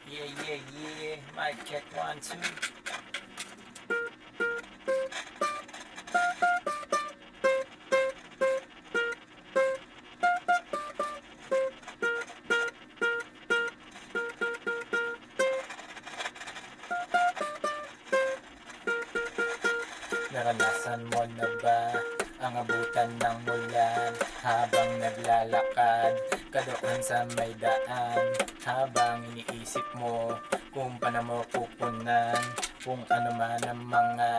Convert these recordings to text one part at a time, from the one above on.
Yeah, yeah, yeah. Mic check 1, 2. Naranasan mo na ba ang abutan ng ulan habang naglalakad ka doon sa may daan? Habang iniisip mo kung paano mo pupunan kung ano man ang mga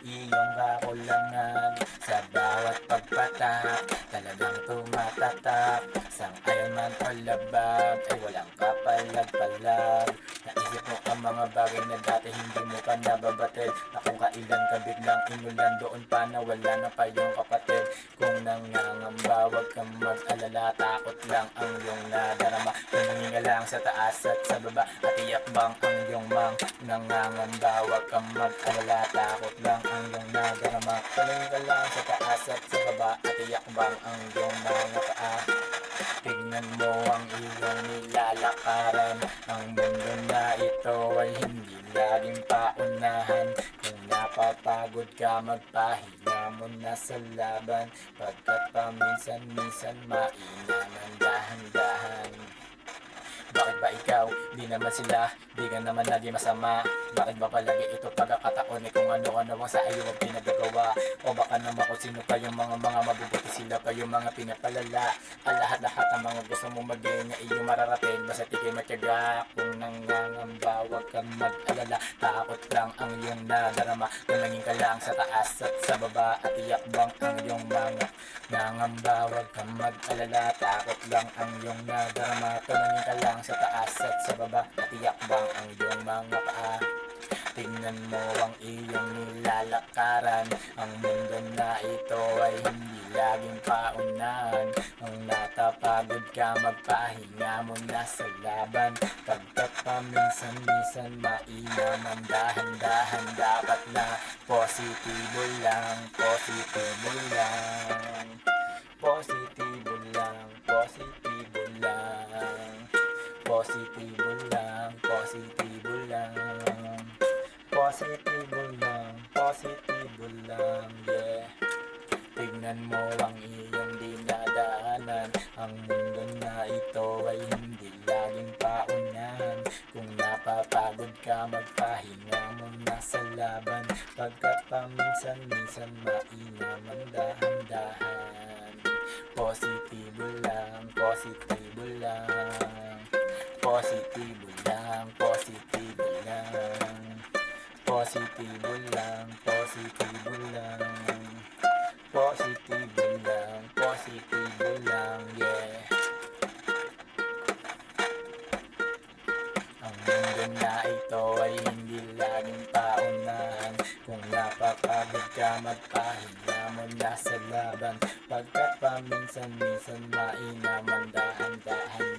iyong kakulangan. Sa bawat pagpatak talagang tumatatak, sang-ayon man o labag ay walang kapalag-palag. Naisip mo ang mga bagay na dati hindi mo pa nababatid, na kung kailan ka biglang inulan, doon pa nawala na pa yung kapatid. Kung nangangamba wag kang mag-alala, takot lang ang iyong nadarama. Tumingin ka lang sa taas at sa baba at iyak bang ang iyong mang nangangamba. Wag kang mag-alala, takot lang ang iyong nadarama. Tumingin ka lang sa taas at sa baba at iyak bang ang iyong mga paa. Tignan mo ang iyong nilalakaran, ang mundo na ito ay hindi laging paunahan. Kung napapagod ka, magpahinga muna sa laban, pagkat paminsan-minsan mainam ang dahan-dahan. Bakit ba ikaw? Di naman sila, di ka naman lagi masama. Bakit ba palagi ito pagkakataon eh kung ano-ano ang sa iyo ang pinagagawa? O baka naman kung sino pa yung mga mabubuti, sila pa yung mga pinapalala. Ang lahat-lahat ang mga gusto mong maging na iyong mararating, basta tigil matyaga. Kung nangangamba wag kang mag-alala, takot lang ang iyong nadarama. Tumingin ka lang sa taas at sa baba at iyak bang ang iyong mga nangamba. Wag kang mag-alala, takot lang ang iyong nadarama. Tumingin ka lang sa taas at sa baba at iyak bang ang iyong mga paa. Tingnan mo ang iyong nilalakaran, ang mundo na ito ay hindi laging paunahan. Kung natapagod ka, magpahinga muna sa laban, pagkat paminsan-minsan mainam ang dahan-dahan. Dapat na positibo lang, positibo lang, positibo lang, positibo lang, positibo lang, positibo lang, positibo lang, positibo lang, yeah. Tignan mo ang iyong dinadaanan, ang mundo na ito ay hindi laging paunahan. Kung napapagod ka, magpahinga muna sa laban, pagkat paminsan-minsan mainam ang dahan-dahan. Positibo lang, positibo lang, positibo lang, positibo lang, positibo lang, positibo lang, positibo lang, positibo lang, yeah. Ang mundo na ito ay hindi laging paunahan. Kung napapagod ka, magpahinga muna sa laban, pagkat paminsan-minsan mainam ang dahan-dahan.